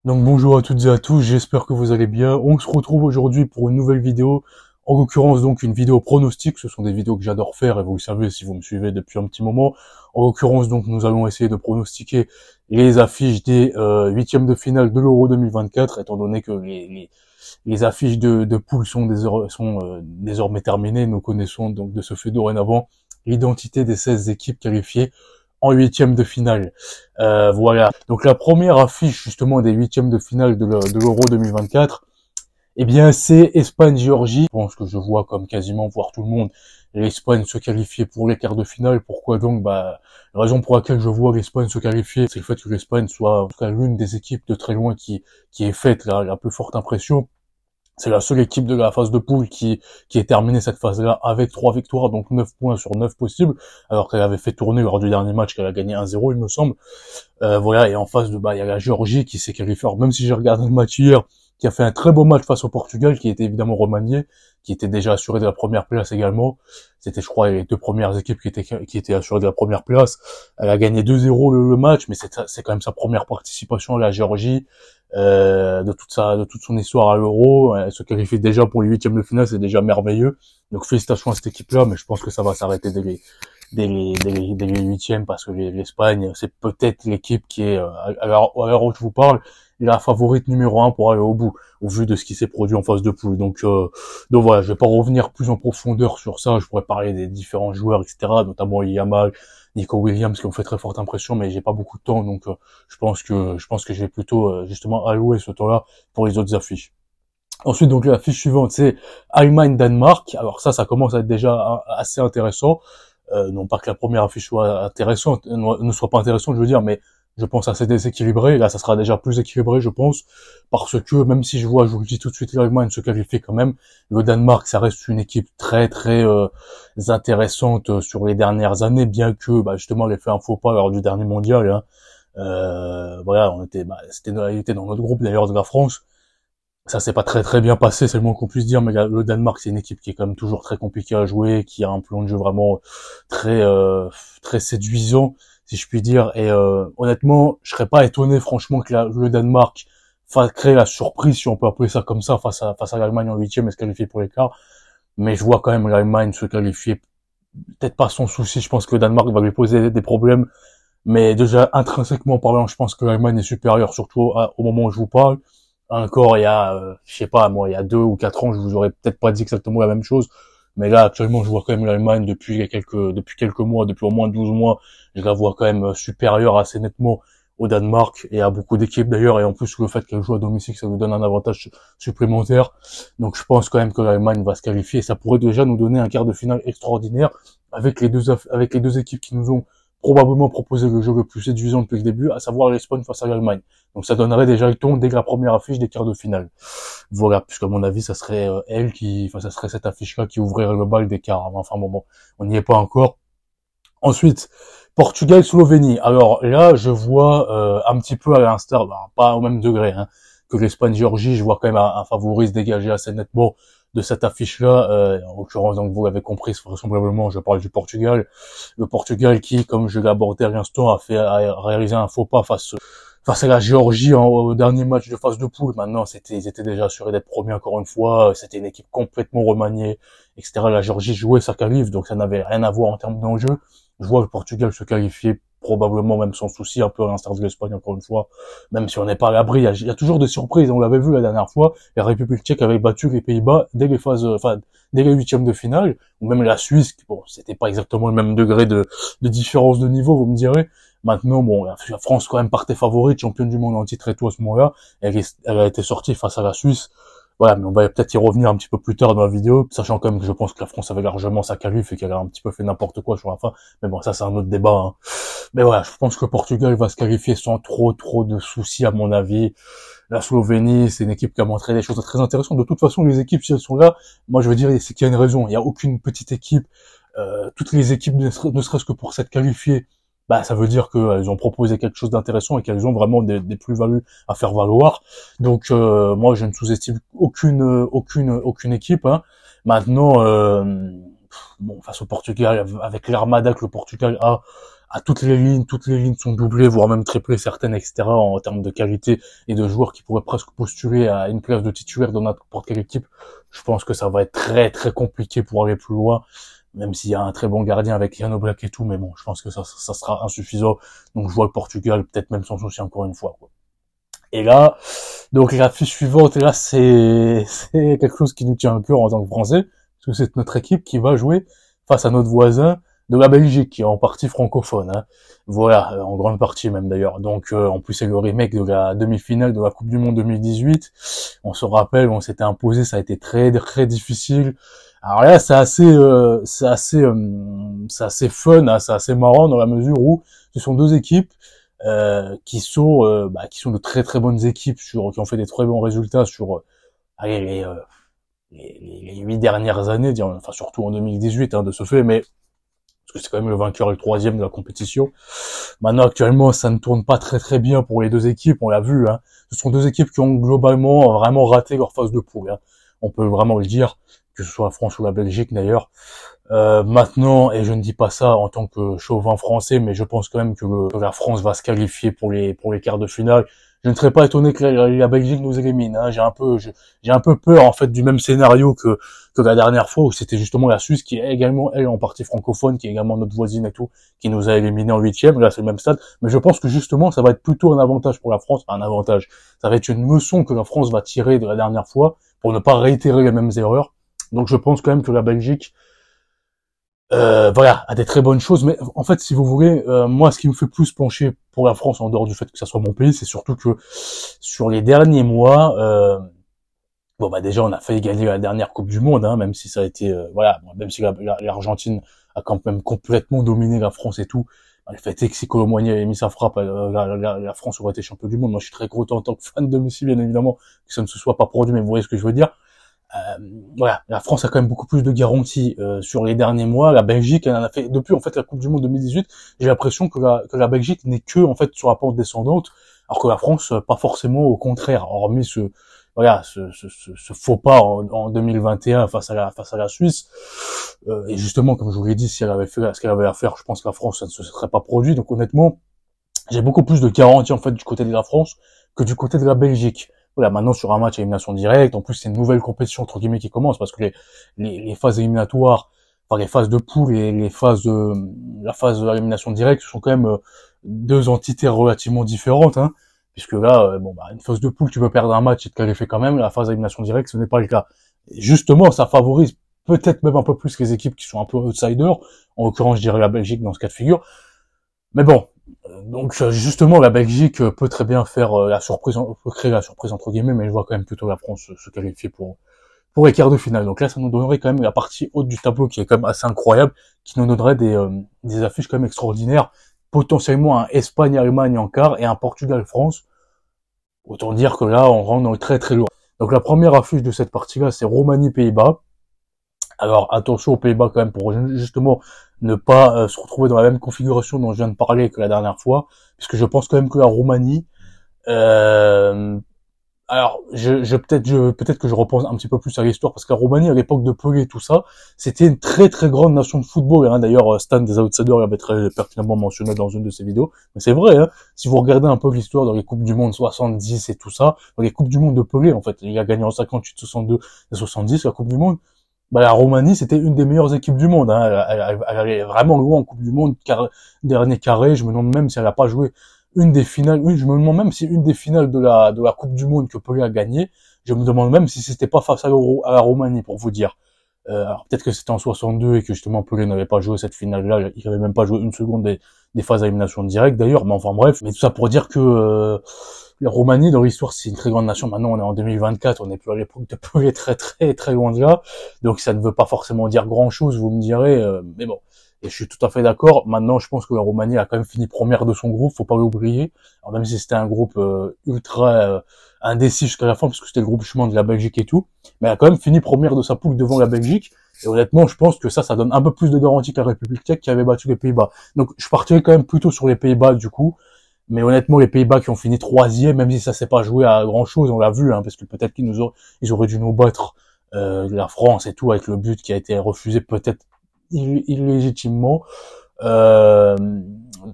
Donc bonjour à toutes et à tous, j'espère que vous allez bien. On se retrouve aujourd'hui pour une nouvelle vidéo, en l'occurrence donc une vidéo pronostic. Ce sont des vidéos que j'adore faire et vous le savez si vous me suivez depuis un petit moment. En l'occurrence donc nous allons essayer de pronostiquer les affiches des huitièmes de finale de l'Euro 2024, étant donné que les affiches de poule sont désormais terminées. Nous connaissons donc de ce fait dorénavant l'identité des 16 équipes qualifiées en huitième de finale. Voilà. Donc la première affiche justement des huitièmes de finale de l'Euro 2024, eh bien c'est Espagne-Géorgie. Je pense que je vois comme quasiment voir tout le monde l'Espagne se qualifier pour les quarts de finale. Pourquoi donc? La raison pour laquelle je vois l'Espagne se qualifier, c'est le fait que l'Espagne soit en tout cas l'une des équipes de très loin qui est faite la plus forte impression. C'est la seule équipe de la phase de poule qui est terminée cette phase-là avec 3 victoires, donc 9 points sur 9 possibles, alors qu'elle avait fait tourner lors du dernier match qu'elle a gagné 1-0, il me semble. Voilà, et en face il y a la Géorgie qui s'est qualifiée. Alors, même si j'ai regardé le match hier, qui a fait un très beau match face au Portugal, qui était évidemment remanié, qui était déjà assuré de la première place également. C'était, je crois, les deux premières équipes qui étaient assurées de la première place. Elle a gagné 2-0 le match, mais c'est quand même sa première participation à la Géorgie, de toute son histoire à l'Euro. Elle se qualifie déjà pour les huitièmes de finale, c'est déjà merveilleux. Donc félicitations à cette équipe-là, mais je pense que ça va s'arrêter dès les huitièmes, parce que l'Espagne, c'est peut-être l'équipe qui est, à l'heure où je vous parle, la favorite numéro 1 pour aller au bout, au vu de ce qui s'est produit en phase de poule. Donc voilà, je vais pas revenir plus en profondeur sur ça. Je pourrais parler des différents joueurs, etc., notamment Yamal, Nico Williams, qui ont fait très forte impression, mais j'ai pas beaucoup de temps, donc je pense que je vais plutôt justement allouer ce temps-là pour les autres affiches. Ensuite, donc l'affiche suivante, c'est Allemagne-Danemark. Alors ça commence à être déjà assez intéressant. Non pas que la première affiche soit intéressante, ne soit pas intéressante, je veux dire, mais je pense assez déséquilibré. Là, ça sera déjà plus équilibré, je pense, parce que même si je vous le dis tout de suite, l'Allemagne se qualifie quand même. Le Danemark, ça reste une équipe très très intéressante sur les dernières années, bien que justement, elle ait fait un faux pas lors du dernier mondial. Hein. Voilà, il était dans notre groupe d'ailleurs de la France. Ça s'est pas très très bien passé, c'est le moins qu'on puisse dire, mais le Danemark, c'est une équipe qui est quand même toujours très compliquée à jouer, qui a un plan de jeu vraiment très très séduisant, si je puis dire. Et honnêtement, je serais pas étonné franchement que le Danemark crée la surprise, si on peut appeler ça comme ça, face à l'Allemagne en huitième et se qualifier pour les quarts. Mais je vois quand même l'Allemagne se qualifier, peut-être pas sans souci. Je pense que le Danemark va lui poser des problèmes, mais déjà intrinsèquement parlant, je pense que l'Allemagne est supérieure, surtout au moment où je vous parle. Encore il y a, je sais pas moi, il y a 2 ou 4 ans, je vous aurais peut-être pas dit exactement la même chose, mais là actuellement je vois quand même l'Allemagne depuis quelques mois, depuis au moins 12 mois, je la vois quand même supérieure assez nettement au Danemark et à beaucoup d'équipes d'ailleurs, et en plus le fait qu'elle joue à domicile, ça nous donne un avantage supplémentaire. Donc je pense quand même que l'Allemagne va se qualifier, et ça pourrait déjà nous donner un quart de finale extraordinaire avec les deux équipes qui nous ont probablement proposé le jeu le plus séduisant depuis le début, à savoir l'Espagne face à l'Allemagne. Donc ça donnerait déjà le ton dès la première affiche des quarts de finale. Voilà, puisque à mon avis, ça serait ça serait cette affiche-là qui ouvrirait le bal des quarts. Enfin bon, on n'y est pas encore. Ensuite, Portugal-Slovénie. Alors là, je vois un petit peu à l'instar, pas au même degré hein, que l'Espagne-Géorgie, je vois quand même un favori se dégager assez nettement de cette affiche-là. En l'occurrence, donc vous l'avez compris, vraisemblablement, je parle du Portugal. Le Portugal qui, comme je l'ai abordé à l'instant, a réalisé un faux pas face à la Géorgie au dernier match de phase de poule. Maintenant, ils étaient déjà assurés d'être premiers encore une fois. C'était une équipe complètement remaniée, etc. La Géorgie jouait sa qualif, donc ça n'avait rien à voir en termes d'enjeu. Je vois le Portugal se qualifier probablement même sans souci, un peu à l'instar de l'Espagne encore une fois, même si on n'est pas à l'abri. Il y a toujours des surprises, on l'avait vu la dernière fois. La République tchèque avait battu les Pays-Bas dès les huitièmes de finale, ou même la Suisse. Bon, c'était pas exactement le même degré de différence de niveau, vous me direz. Maintenant, bon, la France quand même partait favorite, championne du monde en titre et tout à ce moment-là. Elle a été sortie face à la Suisse. Voilà, mais on va peut-être y revenir un petit peu plus tard dans la vidéo, sachant quand même que je pense que la France avait largement sa qualif et qu'elle a un petit peu fait n'importe quoi sur la fin. Mais bon, ça c'est un autre débat. Hein. Mais voilà, je pense que le Portugal va se qualifier sans trop de soucis à mon avis. La Slovénie, c'est une équipe qui a montré des choses très intéressantes. De toute façon, les équipes, si elles sont là, moi je veux dire, c'est qu'il y a une raison. Il n'y a aucune petite équipe. Toutes les équipes, ne serait-ce que pour s'être qualifiées, ça veut dire qu'elles ont proposé quelque chose d'intéressant et qu'elles ont vraiment des plus-values à faire valoir. Donc moi je ne sous-estime aucune équipe. Hein. Maintenant, bon, face au Portugal, avec l'armada que le Portugal a, à toutes les lignes sont doublées, voire même triplées certaines, etc. en termes de qualité et de joueurs qui pourraient presque postuler à une place de titulaire dans n'importe quelle équipe. Je pense que ça va être très très compliqué pour aller plus loin, même s'il y a un très bon gardien avec Yann Oblak et tout, mais bon, je pense que ça sera insuffisant. Donc je vois le Portugal peut-être même sans souci encore une fois, quoi. Et là, donc la fiche suivante, et là c'est quelque chose qui nous tient à cœur en tant que Français, parce que c'est notre équipe qui va jouer face à notre voisin de la Belgique, qui est en partie francophone, hein. Voilà, en grande partie même d'ailleurs. Donc en plus c'est le remake de la demi-finale de la Coupe du Monde 2018. On se rappelle, on s'était imposé, ça a été très très difficile. Alors là, c'est assez fun, hein, c'est assez marrant dans la mesure où ce sont deux équipes qui sont de très très bonnes équipes qui ont fait des très bons résultats sur allez, les 8 dernières années, enfin surtout en 2018 hein, de ce fait, mais parce que c'est quand même le vainqueur et le troisième de la compétition. Maintenant actuellement ça ne tourne pas très très bien pour les deux équipes, on l'a vu, hein. Ce sont deux équipes qui ont globalement vraiment raté leur phase de poule, hein. On peut vraiment le dire, que ce soit la France ou la Belgique d'ailleurs. Maintenant, et je ne dis pas ça en tant que chauvin français, mais je pense quand même que la France va se qualifier pour les quarts de finale. Je ne serais pas étonné que la Belgique nous élimine, hein. J'ai un peu peur en fait du même scénario que la dernière fois où c'était justement la Suisse qui est également elle en partie francophone, qui est également notre voisine et tout, qui nous a éliminés en huitième. Là c'est le même stade, mais je pense que justement ça va être plutôt un avantage pour la France, un avantage. Ça va être une leçon que la France va tirer de la dernière fois pour ne pas réitérer les mêmes erreurs. Donc je pense quand même que la Belgique voilà, a des très bonnes choses, mais en fait, si vous voulez, moi, ce qui me fait plus pencher pour la France, en dehors du fait que ça soit mon pays, c'est surtout que sur les derniers mois, bon bah déjà, on a failli gagner la dernière Coupe du Monde, hein, même si ça a été, voilà, même si l'Argentine a quand même complètement dominé la France et tout. Le fait est que si Colomboigny avait mis sa frappe, la France aurait été champion du monde. Moi, je suis très content en tant que fan de Messi, bien évidemment, que ça ne se soit pas produit, mais vous voyez ce que je veux dire. Voilà, la France a quand même beaucoup plus de garanties sur les derniers mois. La Belgique, elle en a fait depuis en fait la Coupe du Monde 2018. J'ai l'impression que la Belgique n'est que en fait sur la pente descendante, alors que la France pas forcément, au contraire. Hormis ce faux pas en 2021 face à la Suisse. Et justement, comme je vous l'ai dit, si elle avait fait ce qu'elle avait à faire, je pense que la France ça ne se serait pas produit. Donc honnêtement, j'ai beaucoup plus de garanties en fait du côté de la France que du côté de la Belgique. Voilà, maintenant sur un match à élimination directe, en plus c'est une nouvelle compétition entre guillemets qui commence parce que les phases éliminatoires, enfin les phases de poule et la phase de l'élimination directe, ce sont quand même deux entités relativement différentes, hein, puisque là, une phase de poule tu peux perdre un match et te qualifier quand même, la phase d'élimination directe ce n'est pas le cas. Et justement, ça favorise peut-être même un peu plus les équipes qui sont un peu outsiders, en l'occurrence je dirais la Belgique dans ce cas de figure. Mais bon, donc justement la Belgique peut très bien faire la surprise, peut créer la surprise entre guillemets, mais je vois quand même plutôt la France se qualifier pour les quarts de finale. Donc là ça nous donnerait quand même la partie haute du tableau qui est quand même assez incroyable, qui nous donnerait des affiches quand même extraordinaires, potentiellement un Espagne-Allemagne en quart et un Portugal-France. Autant dire que là on rentre dans le très très lourd. Donc la première affiche de cette partie-là c'est Roumanie-Pays-Bas. Alors attention aux Pays-Bas quand même pour justement ne pas se retrouver dans la même configuration dont je viens de parler que la dernière fois, puisque je pense quand même que la Roumanie, alors peut-être que je repense un petit peu plus à l'histoire, parce que la Roumanie à l'époque de Pelé tout ça, c'était une très très grande nation de football, hein. D'ailleurs Stan des Outsiders l'avait très pertinemment mentionné dans une de ses vidéos, mais c'est vrai, hein. Si vous regardez un peu l'histoire dans les Coupes du Monde 70 et tout ça, dans les Coupes du Monde de Pelé en fait, il a gagné en 58, 62 et 70 la Coupe du Monde. La Roumanie, c'était une des meilleures équipes du monde, hein. Elle allait vraiment loin en Coupe du Monde, dernier carré. Je me demande même si elle n'a pas joué une des finales. Oui, je me demande même si une des finales de la Coupe du Monde que Pelé a gagné, je me demande même si c'était pas face à la Roumanie, pour vous dire. Alors peut-être que c'était en 62 et que justement Pelé n'avait pas joué cette finale-là. Il n'avait même pas joué une seconde des phases à élimination directe d'ailleurs. Mais enfin bref. Mais tout ça pour dire que la Roumanie, dans l'histoire, c'est une très grande nation. Maintenant, on est en 2024, on n'est plus à l'époque de Pelé, très très très loin de là. Donc ça ne veut pas forcément dire grand-chose, vous me direz. Mais bon, et je suis tout à fait d'accord. Maintenant, je pense que la Roumanie a quand même fini première de son groupe, faut pas l'oublier. Alors même si c'était un groupe ultra indécis jusqu'à la fin, parce que c'était le groupe chemin de la Belgique et tout, mais elle a quand même fini première de sa poule devant la Belgique. Et honnêtement, je pense que ça donne un peu plus de garantie que la République tchèque qui avait battu les Pays-Bas. Donc je partirais quand même plutôt sur les Pays-Bas du coup. Mais honnêtement, les Pays-Bas qui ont fini troisième, même si ça s'est pas joué à grand chose, on l'a vu, hein, parce que peut-être ils auraient dû nous battre la France et tout avec le but qui a été refusé peut-être illégitimement.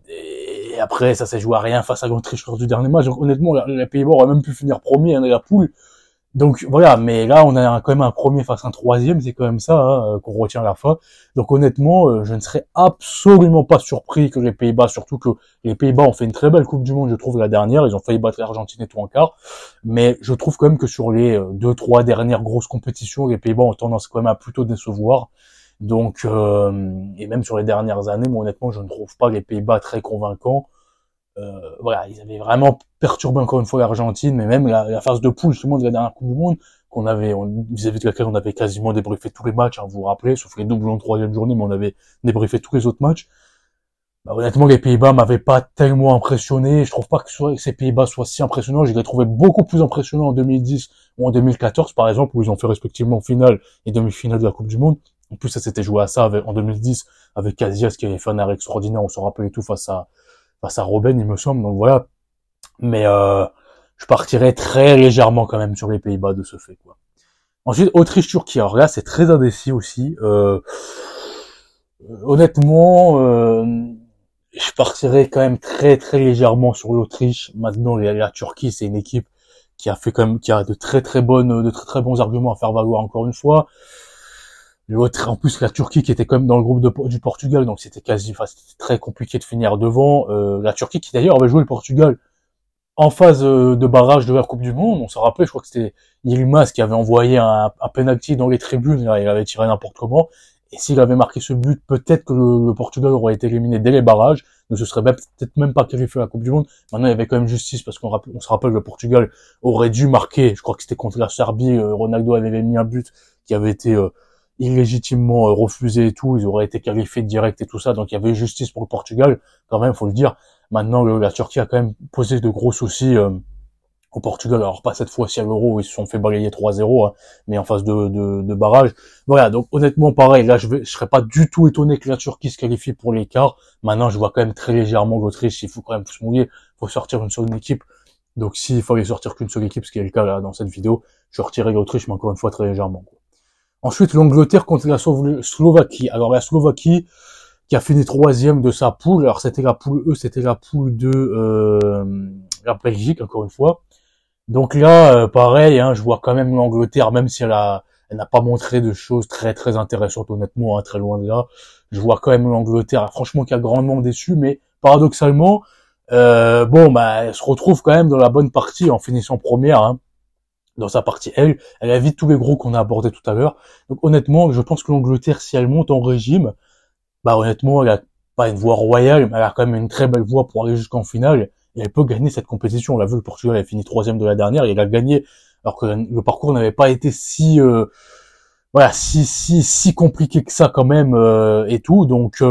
Et après, ça s'est joué à rien face à l'Autriche lors du dernier match. Donc honnêtement, les Pays-Bas auraient même pu finir premier dans la poule. Donc voilà, mais là on a quand même un premier face à un troisième, c'est quand même ça qu'on retient à la fin. Donc honnêtement, je ne serais absolument pas surpris que les Pays-Bas, surtout que les Pays-Bas ont fait une très belle Coupe du Monde, je trouve, la dernière. Ils ont failli battre l'Argentine et tout en quart. Mais je trouve quand même que sur les 2-3 dernières grosses compétitions, les Pays-Bas ont tendance quand même à plutôt décevoir. Donc et même sur les dernières années, moi honnêtement, je ne trouve pas les Pays-Bas très convaincants. Voilà, ils avaient vraiment perturbé encore une fois l'Argentine, mais même la phase de poule justement de la dernière Coupe du Monde, vis-à-vis de laquelle on avait quasiment débriefé tous les matchs, hein, vous vous rappelez, sauf les doublons de troisième journée, mais on avait débriefé tous les autres matchs. Bah, honnêtement, les Pays-Bas m'avaient pas tellement impressionné. Je trouve pas que ces Pays-Bas soient si impressionnants. Je les ai trouvés beaucoup plus impressionnants en 2010 ou en 2014, par exemple, où ils ont fait respectivement finale et demi-finale de la Coupe du Monde. En plus, ça s'était joué à ça en 2010 avec Casillas qui avait fait un arrêt extraordinaire, on se rappelait tout face à Robben, il me semble. Donc voilà. Mais je partirais très légèrement quand même sur les Pays-Bas de ce fait, quoi. Ensuite, Autriche-Turquie. Alors là, c'est très indécis aussi. Honnêtement, je partirais quand même très très légèrement sur l'Autriche. Maintenant, la Turquie, c'est une équipe qui a de très très bons arguments à faire valoir encore une fois. En plus, la Turquie qui était quand même dans le groupe du Portugal, donc c'était c'était très compliqué de finir devant. La Turquie qui d'ailleurs avait joué le Portugal en phase de barrage de la Coupe du Monde. On se rappelait, je crois que c'était Yilmaz qui avait envoyé un penalty dans les tribunes, là, il avait tiré n'importe comment. Et s'il avait marqué ce but, peut-être que le Portugal aurait été éliminé dès les barrages, ne se serait peut-être même pas qualifié à la Coupe du Monde. Maintenant, il y avait quand même justice, parce on se rappelle que le Portugal aurait dû marquer, je crois que c'était contre la Serbie, Ronaldo avait mis un but qui avait été illégitimement refusé et tout, ils auraient été qualifiés direct et tout ça, donc il y avait justice pour le Portugal, quand même, faut le dire. Maintenant, la Turquie a quand même posé de gros soucis au Portugal, alors pas cette fois-ci à l'Euro où ils se sont fait balayer 3-0, hein, mais en phase de barrage. Voilà, donc honnêtement pareil, là je serais pas du tout étonné que la Turquie se qualifie pour les quarts. Maintenant, je vois quand même très légèrement l'Autriche, il faut quand même se mouiller, faut sortir une seule équipe. Donc s'il fallait sortir qu'une seule équipe, ce qui est le cas là dans cette vidéo, je retirerais l'Autriche, mais encore une fois très légèrement, quoi. Ensuite, l'Angleterre contre la Slovaquie. Alors la Slovaquie qui a fini troisième de sa poule. Alors c'était la poule E, c'était la poule de la Belgique, encore une fois. Donc là, pareil, hein, je vois quand même l'Angleterre, même si elle n'a pas montré de choses très très intéressantes, honnêtement, hein, très loin de là. Je vois quand même l'Angleterre, franchement, qui a grandement déçu, mais paradoxalement, elle se retrouve quand même dans la bonne partie en finissant première, hein. Dans sa partie elle évite tous les gros qu'on a abordés tout à l'heure. Donc honnêtement, je pense que l'Angleterre, si elle monte en régime, bah honnêtement, elle a pas une voie royale, mais elle a quand même une très belle voie pour aller jusqu'en finale. Et elle peut gagner cette compétition. On l'a vu, le Portugal a fini troisième de la dernière et elle a gagné, alors que le parcours n'avait pas été si compliqué que ça quand même et tout. Donc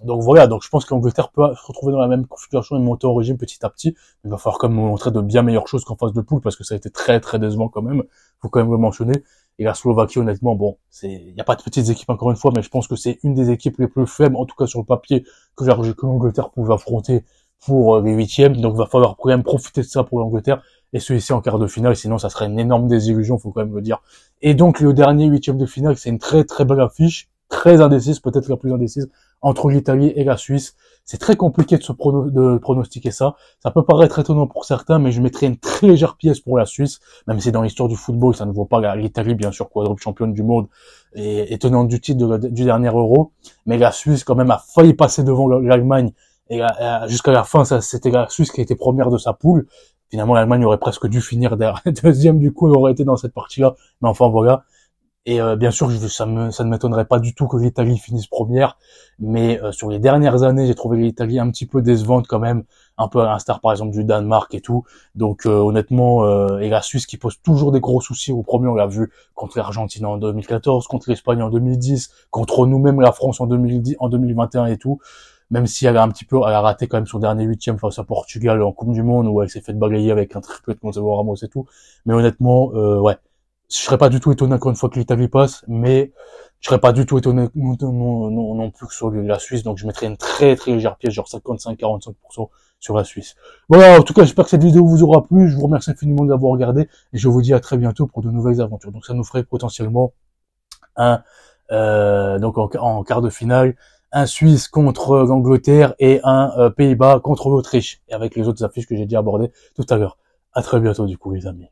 voilà. Donc je pense que l'Angleterre peut se retrouver dans la même configuration et monter en régime petit à petit. Il va falloir quand même montrer de bien meilleures choses qu'en phase de poule parce que ça a été très très décevant quand même. Faut quand même le mentionner. Et la Slovaquie, honnêtement, bon, il y a pas de petites équipes encore une fois, mais je pense que c'est une des équipes les plus faibles, en tout cas sur le papier, que l'Angleterre pouvait affronter pour les huitièmes. Donc il va falloir quand même profiter de ça pour l'Angleterre et celui-ci en quart de finale, sinon ça serait une énorme désillusion, faut quand même le dire. Et donc le dernier huitième de finale, c'est une très très belle affiche, très indécise, peut-être la plus indécise, entre l'Italie et la Suisse. C'est très compliqué de pronostiquer ça. Ça peut paraître étonnant pour certains, mais je mettrais une très légère pièce pour la Suisse, même si dans l'histoire du football, ça ne vaut pas l'Italie, bien sûr, quadruple championne du monde et tenante du titre du dernier Euro. Mais la Suisse, quand même, a failli passer devant l'Allemagne. Et jusqu'à la fin, c'était la Suisse qui était première de sa poule. Finalement, l'Allemagne aurait presque dû finir deuxième, du coup, elle aurait été dans cette partie-là. Mais enfin, voilà. Et bien sûr, ça ne m'étonnerait pas du tout que l'Italie finisse première, mais sur les dernières années, j'ai trouvé l'Italie un petit peu décevante quand même, un peu à l'instar par exemple du Danemark et tout. Donc honnêtement, et la Suisse qui pose toujours des gros soucis. Au premier, on l'a vu contre l'Argentine en 2014, contre l'Espagne en 2010, contre nous-mêmes la France en 2010, en 2021 et tout. Même si elle a raté quand même son dernier huitième face à Portugal en Coupe du Monde où elle s'est fait balayer avec un triplé de Gonzalo Ramos et tout. Mais honnêtement, ouais. Je serais pas du tout étonné encore une fois que l'Italie passe, mais je serais pas du tout étonné non plus que sur la Suisse, donc je mettrais une très très légère pièce, genre 55-45% sur la Suisse. Voilà, en tout cas, j'espère que cette vidéo vous aura plu, je vous remercie infiniment de l'avoir regardé, et je vous dis à très bientôt pour de nouvelles aventures. Donc ça nous ferait potentiellement donc en quart de finale, un Suisse contre l'Angleterre et un Pays-Bas contre l'Autriche, et avec les autres affiches que j'ai déjà abordées tout à l'heure. À très bientôt du coup les amis.